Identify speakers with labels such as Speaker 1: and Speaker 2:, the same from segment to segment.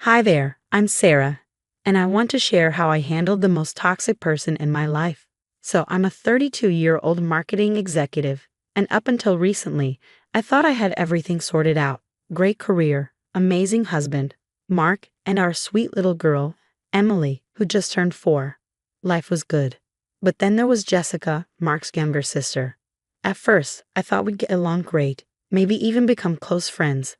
Speaker 1: Hi there, I'm Sarah, and I want to share how I handled the most toxic person in my life. So, I'm a 32-year-old marketing executive, and up until recently, I thought I had everything sorted out. Great career, amazing husband, Mark, and our sweet little girl, Emily, who just turned 4. Life was good. But then there was Jessica, Mark's younger sister. At first, I thought we'd get along great, maybe even become close friends.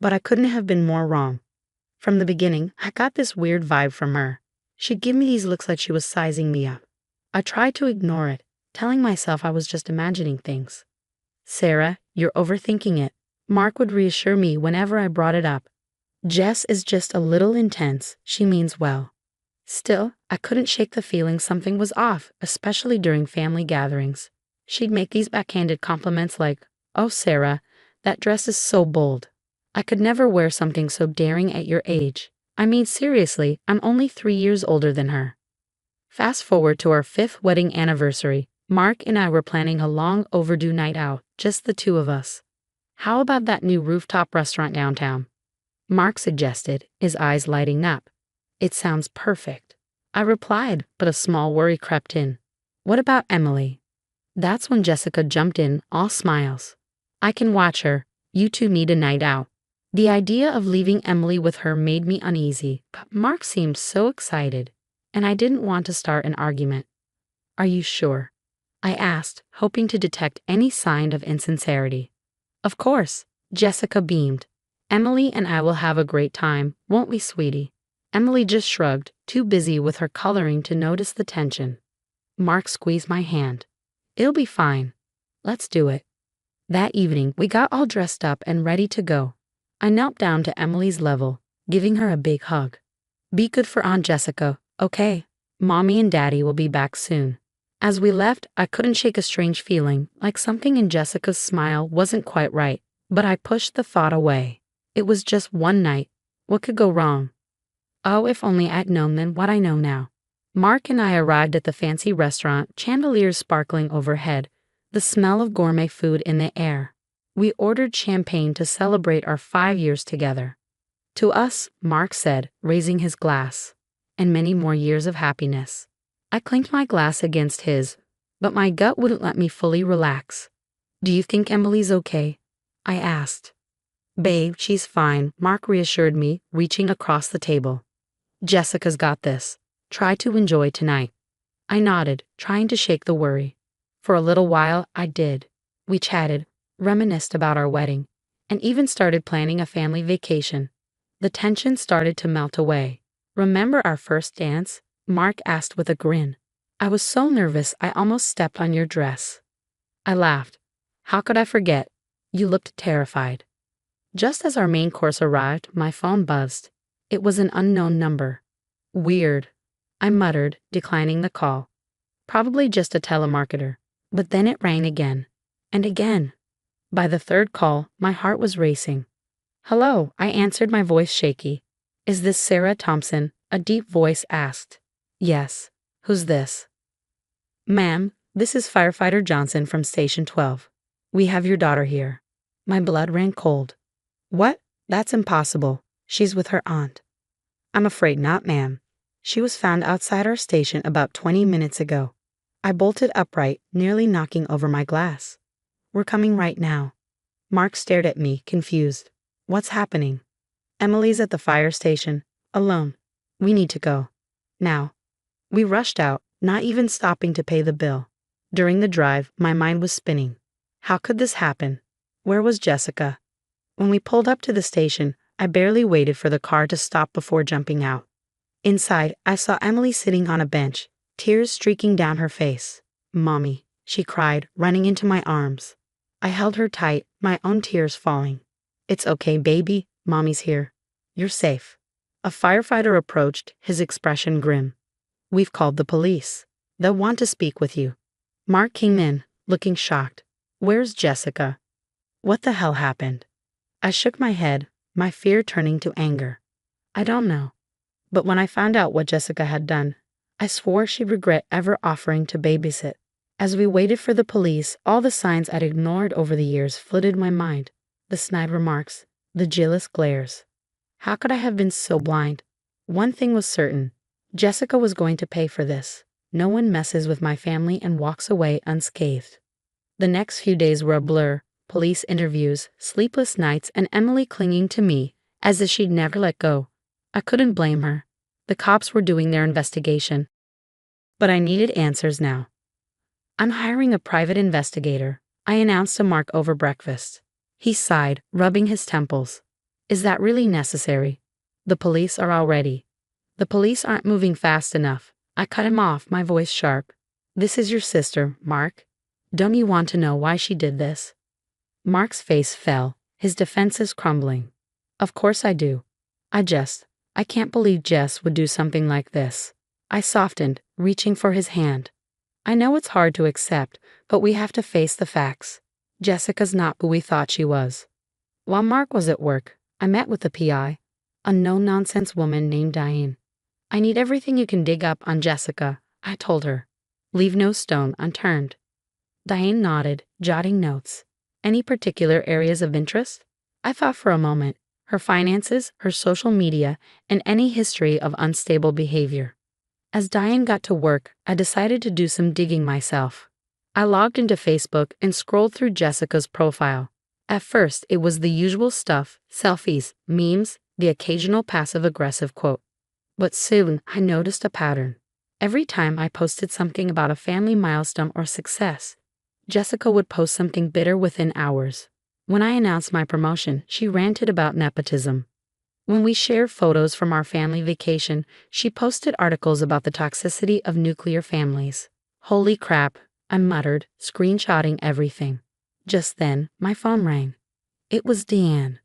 Speaker 1: But I couldn't have been more wrong. From the beginning, I got this weird vibe from her. She'd give me these looks like she was sizing me up. I tried to ignore it, telling myself I was just imagining things. Sarah, you're overthinking it. Mark would reassure me whenever I brought it up. Jess is just a little intense, she means well. Still, I couldn't shake the feeling something was off, especially during family gatherings. She'd make these backhanded compliments like, "Oh, Sarah, that dress is so bold. I could never wear something so daring at your age." I mean, seriously, I'm only 3 years older than her. Fast forward to our 5th wedding anniversary. Mark and I were planning a long overdue night out, just the two of us. How about that new rooftop restaurant downtown? Mark suggested, his eyes lighting up. It sounds perfect. I replied, but a small worry crept in. What about Emily? That's when Jessica jumped in, all smiles. I can watch her. You two need a night out. The idea of leaving Emily with her made me uneasy, but Mark seemed so excited, and I didn't want to start an argument. Are you sure? I asked, hoping to detect any sign of insincerity. Of course, Jessica beamed. Emily and I will have a great time, won't we, sweetie? Emily just shrugged, too busy with her coloring to notice the tension. Mark squeezed my hand. It'll be fine. Let's do it. That evening, we got all dressed up and ready to go. I knelt down to Emily's level, giving her a big hug. Be good for Aunt Jessica, okay? Mommy and Daddy will be back soon. As we left, I couldn't shake a strange feeling, like something in Jessica's smile wasn't quite right, but I pushed the thought away. It was just one night. What could go wrong? Oh, if only I'd known then what I know now. Mark and I arrived at the fancy restaurant, chandeliers sparkling overhead, the smell of gourmet food in the air. We ordered champagne to celebrate our 5 years together. To us, Mark said, raising his glass, and many more years of happiness. I clinked my glass against his, but my gut wouldn't let me fully relax. Do you think Emily's okay? I asked. Babe, she's fine, Mark reassured me, reaching across the table. Jessica's got this. Try to enjoy tonight. I nodded, trying to shake the worry. For a little while, I did. We chatted, reminisced about our wedding, and even started planning a family vacation. The tension started to melt away. Remember our first dance? Mark asked with a grin. I was so nervous I almost stepped on your dress. I laughed. How could I forget? You looked terrified. Just as our main course arrived, my phone buzzed. It was an unknown number. Weird, I muttered, declining the call. Probably just a telemarketer. But then it rang again. And again. By the third call, my heart was racing. Hello, I answered, my voice shaky. Is this Sarah Thompson? A deep voice asked. Yes. Who's this? Ma'am, this is Firefighter Johnson from Station 12. We have your daughter here. My blood ran cold. What? That's impossible. She's with her aunt. I'm afraid not, ma'am. She was found outside our station about 20 minutes ago. I bolted upright, nearly knocking over my glass. We're coming right now. Mark stared at me, confused. What's happening? Emily's at the fire station, alone. We need to go. Now. We rushed out, not even stopping to pay the bill. During the drive, my mind was spinning. How could this happen? Where was Jessica? When we pulled up to the station, I barely waited for the car to stop before jumping out. Inside, I saw Emily sitting on a bench, tears streaking down her face. Mommy, she cried, running into my arms. I held her tight, my own tears falling. It's okay, baby. Mommy's here. You're safe. A firefighter approached, his expression grim. We've called the police. They'll want to speak with you. Mark came in, looking shocked. Where's Jessica? What the hell happened? I shook my head, my fear turning to anger. I don't know. But when I found out what Jessica had done, I swore she'd regret ever offering to babysit. As we waited for the police, all the signs I'd ignored over the years flooded my mind. The snide remarks, the jealous glares. How could I have been so blind? One thing was certain. Jessica was going to pay for this. No one messes with my family and walks away unscathed. The next few days were a blur. Police interviews, sleepless nights, and Emily clinging to me, as if she'd never let go. I couldn't blame her. The cops were doing their investigation. But I needed answers now. I'm hiring a private investigator, I announced to Mark over breakfast. He sighed, rubbing his temples. Is that really necessary? The police are already. The police aren't moving fast enough. I cut him off, my voice sharp. This is your sister, Mark. Don't you want to know why she did this? Mark's face fell, his defenses crumbling. Of course I do. I can't believe Jess would do something like this. I softened, reaching for his hand. I know it's hard to accept, but we have to face the facts. Jessica's not who we thought she was. While Mark was at work, I met with the PI, a no-nonsense woman named Diane. I need everything you can dig up on Jessica, I told her. Leave no stone unturned. Diane nodded, jotting notes. Any particular areas of interest? I thought for a moment. Her finances, her social media, and any history of unstable behavior. As Diane got to work, I decided to do some digging myself. I logged into Facebook and scrolled through Jessica's profile. At first, it was the usual stuff, selfies, memes, the occasional passive-aggressive quote. But soon, I noticed a pattern. Every time I posted something about a family milestone or success, Jessica would post something bitter within hours. When I announced my promotion, she ranted about nepotism. When we shared photos from our family vacation, she posted articles about the toxicity of nuclear families. Holy crap, I muttered, screenshotting everything. Just then, my phone rang. It was Deanne.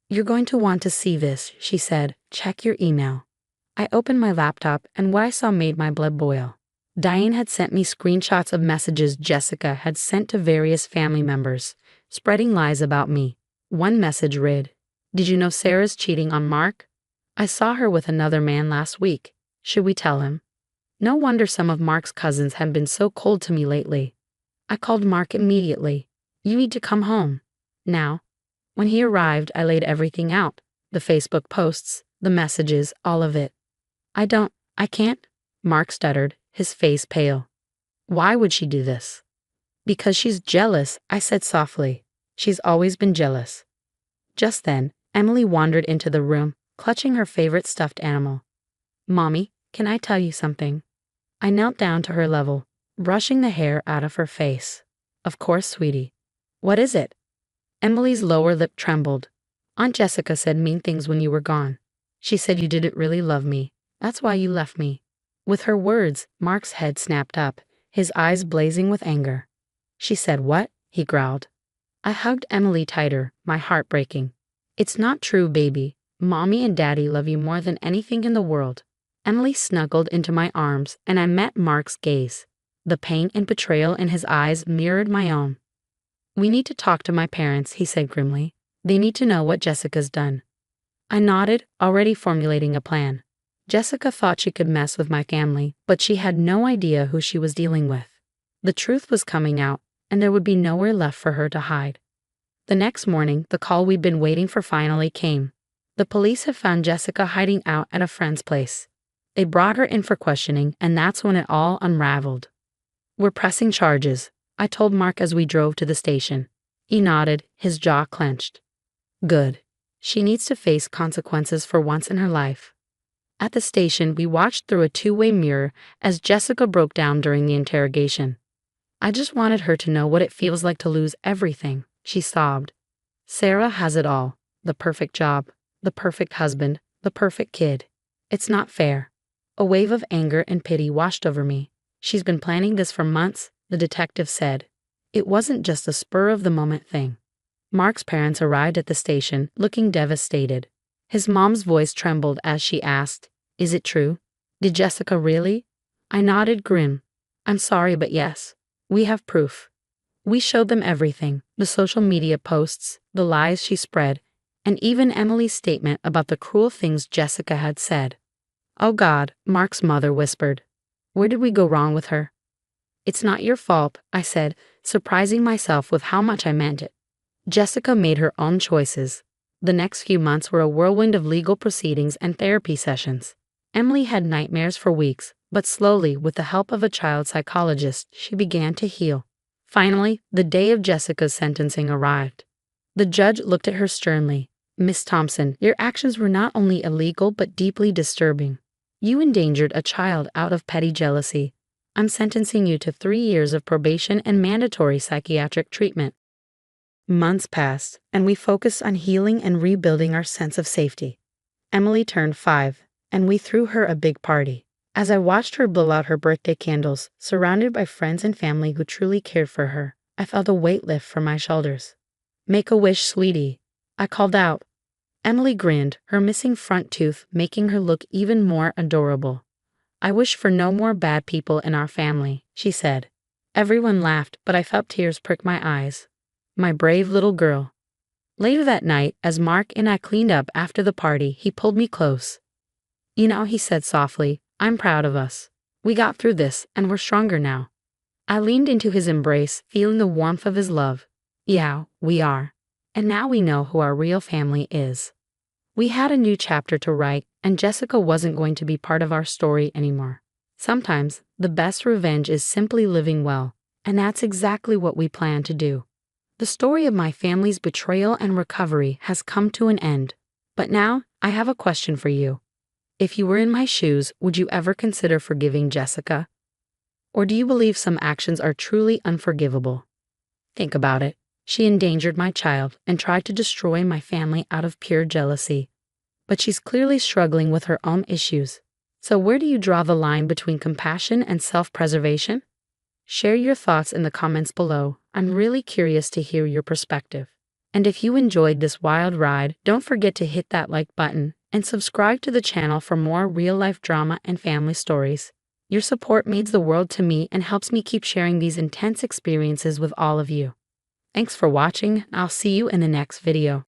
Speaker 1: You're going to want to see this, she said. Check your email. I opened my laptop and what I saw made my blood boil. Diane had sent me screenshots of messages Jessica had sent to various family members, spreading lies about me. One message read, "Did you know Sarah's cheating on Mark? I saw her with another man last week. Should we tell him?" No wonder some of Mark's cousins had been so cold to me lately. I called Mark immediately. You need to come home. Now. When he arrived, I laid everything out. The Facebook posts, the messages, all of it. I can't, Mark stuttered, his face pale. Why would she do this? Because she's jealous, I said softly. She's always been jealous. Just then, Emily wandered into the room, clutching her favorite stuffed animal. Mommy, can I tell you something? I knelt down to her level, brushing the hair out of her face. Of course, sweetie. What is it? Emily's lower lip trembled. Aunt Jessica said mean things when you were gone. She said you didn't really love me. That's why you left me. With her words, Mark's head snapped up, his eyes blazing with anger. She said what? He growled. I hugged Emily tighter, my heart breaking. It's not true, baby. Mommy and Daddy love you more than anything in the world. Emily snuggled into my arms, and I met Mark's gaze. The pain and betrayal in his eyes mirrored my own. We need to talk to my parents, he said grimly. They need to know what Jessica's done. I nodded, already formulating a plan. Jessica thought she could mess with my family, but she had no idea who she was dealing with. The truth was coming out, and there would be nowhere left for her to hide. The next morning, the call we'd been waiting for finally came. The police had found Jessica hiding out at a friend's place. They brought her in for questioning, and that's when it all unraveled. We're pressing charges, I told Mark as we drove to the station. He nodded, his jaw clenched. Good. She needs to face consequences for once in her life. At the station, we watched through a two-way mirror as Jessica broke down during the interrogation. I just wanted her to know what it feels like to lose everything, she sobbed. Sarah has it all. The perfect job, the perfect husband, the perfect kid. It's not fair. A wave of anger and pity washed over me. She's been planning this for months, the detective said. It wasn't just a spur-of-the-moment thing. Mark's parents arrived at the station, looking devastated. His mom's voice trembled as she asked, Is it true? Did Jessica really? I nodded grim. I'm sorry, but yes. We have proof. We showed them everything, the social media posts, the lies she spread, and even Emily's statement about the cruel things Jessica had said. Oh God, Mark's mother whispered. Where did we go wrong with her? It's not your fault, I said, surprising myself with how much I meant it. Jessica made her own choices. The next few months were a whirlwind of legal proceedings and therapy sessions. Emily had nightmares for weeks, but slowly, with the help of a child psychologist, she began to heal. Finally, the day of Jessica's sentencing arrived. The judge looked at her sternly. "Miss Thompson, your actions were not only illegal but deeply disturbing. You endangered a child out of petty jealousy. I'm sentencing you to 3 years of probation and mandatory psychiatric treatment." Months passed, and we focused on healing and rebuilding our sense of safety. Emily turned 5, and we threw her a big party. As I watched her blow out her birthday candles, surrounded by friends and family who truly cared for her, I felt a weight lift from my shoulders. "Make a wish, sweetie," I called out. Emily grinned, her missing front tooth making her look even more adorable. "I wish for no more bad people in our family," she said. Everyone laughed, but I felt tears prick my eyes. My brave little girl. Later that night, as Mark and I cleaned up after the party, he pulled me close. "You know," he said softly, "I'm proud of us. We got through this, and we're stronger now." I leaned into his embrace, feeling the warmth of his love. "Yeah, we are. And now we know who our real family is." We had a new chapter to write, and Jessica wasn't going to be part of our story anymore. Sometimes, the best revenge is simply living well, and that's exactly what we plan to do. The story of my family's betrayal and recovery has come to an end. But now, I have a question for you. If you were in my shoes, would you ever consider forgiving Jessica? Or do you believe some actions are truly unforgivable? Think about it. She endangered my child and tried to destroy my family out of pure jealousy. But she's clearly struggling with her own issues. So where do you draw the line between compassion and self-preservation? Share your thoughts in the comments below. I'm really curious to hear your perspective. And if you enjoyed this wild ride, don't forget to hit that like button and subscribe to the channel for more real-life drama and family stories. Your support means the world to me and helps me keep sharing these intense experiences with all of you. Thanks for watching. I'll see you in the next video.